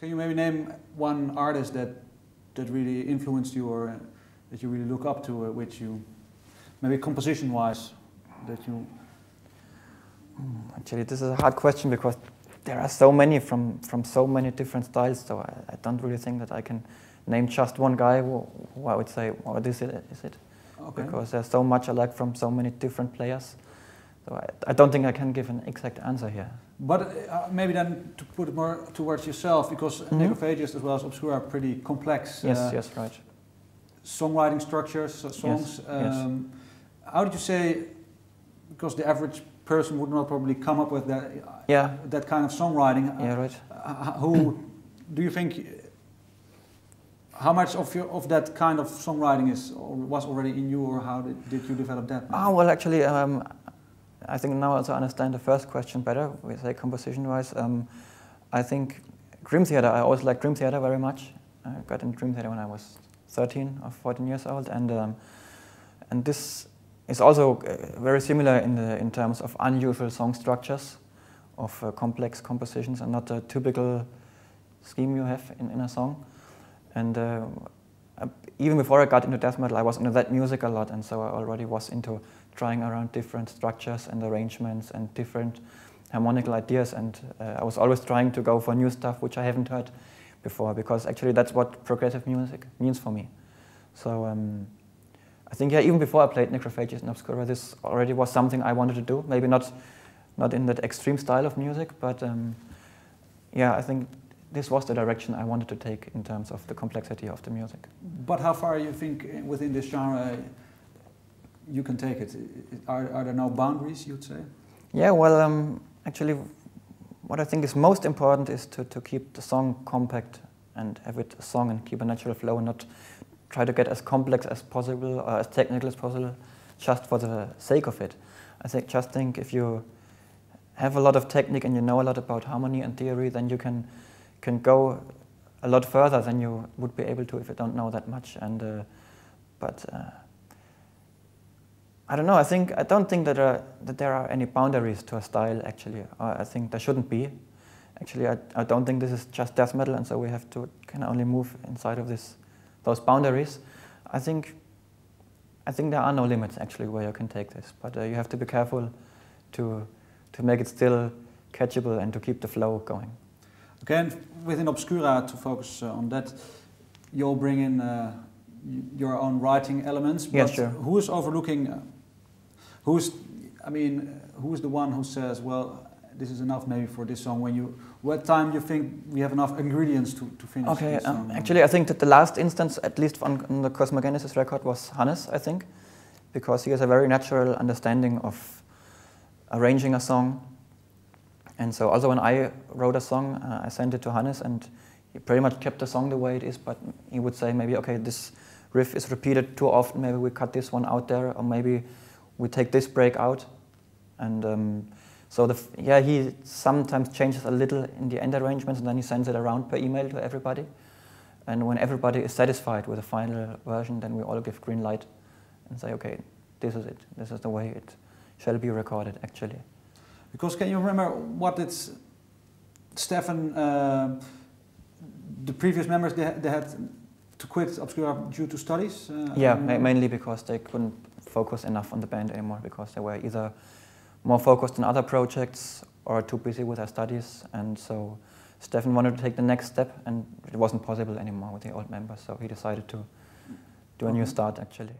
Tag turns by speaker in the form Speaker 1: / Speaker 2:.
Speaker 1: Can you maybe name one artist that really influenced you, or that you really look up to, which you, maybe composition-wise, that you...
Speaker 2: Actually, this is a hard question because there are so many from so many different styles, so I don't really think that I can name just one guy who I would say, oh, this is it. Okay. Because there's so much alike from so many different players. So I don't think I can give an exact answer here.
Speaker 1: But maybe then to put it more towards yourself, because Necrophagius as well as Obscura are pretty complex.
Speaker 2: Yes, right.
Speaker 1: Songwriting structures, songs.
Speaker 2: Yes.
Speaker 1: How did you say, because the average person would not probably come up with that, that kind of songwriting.
Speaker 2: Yeah, right.
Speaker 1: Who do you think, how much of that kind of songwriting was already in you, or how did you develop that?
Speaker 2: Well, actually, I think now I also understand the first question better, we say composition-wise. I think Dream Theater, I always liked Dream Theater very much. I got into Dream Theater when I was 13 or 14 years old, and this is also very similar in terms of unusual song structures, of complex compositions, and not the typical scheme you have in a song. And even before I got into death metal, I was into that music a lot, and so I already was into trying around different structures and arrangements and different harmonical ideas, and I was always trying to go for new stuff which I haven't heard before, because actually that's what progressive music means for me. So I think even before I played Necrophagius and Obscura, this already was something I wanted to do. Maybe not in that extreme style of music, but I think this was the direction I wanted to take in terms of the complexity of the music.
Speaker 1: But how far you think within this genre you can take it? Are there no boundaries, you'd say?
Speaker 2: Yeah, well, actually, what I think is most important is to keep the song compact and have it a song and keep a natural flow, and not try to get as complex as possible or as technical as possible just for the sake of it. I think if you have a lot of technique and you know a lot about harmony and theory, then you can go a lot further than you would be able to if you don't know that much. And I don't know. I don't think that there are any boundaries to a style. Actually, I think there shouldn't be. Actually, I don't think this is just death metal, and so we have to can only move inside of those boundaries. I think there are no limits actually where you can take this, but you have to be careful to make it still catchable and to keep the flow going.
Speaker 1: Okay, and within Obscura, to focus on that, you'll bring in your own writing elements. But
Speaker 2: yeah, sure.
Speaker 1: Who is overlooking? Who's the one who says, well, this is enough maybe for this song? What time you think we have enough ingredients to finish this song?
Speaker 2: Actually, I think that the last instance, at least on the Cosmogenesis record, was Hannes, I think, because he has a very natural understanding of arranging a song. And so also when I wrote a song, I sent it to Hannes, and he pretty much kept the song the way it is, but he would say maybe, okay, this riff is repeated too often, maybe we cut this one out there, or maybe we take this break out. And so he sometimes changes a little in the end arrangements, and then he sends it around per email to everybody. And when everybody is satisfied with the final version, then we all give green light and say, okay, this is it. This is the way it shall be recorded, actually.
Speaker 1: Because can you remember what it's Stefan, the previous members, they had to quit Obscura due to studies?
Speaker 2: Mainly because they couldn't focus enough on the band anymore, because they were either more focused on other projects or too busy with their studies, and so Stefan wanted to take the next step, and it wasn't possible anymore with the old members, so he decided to do a new start, actually.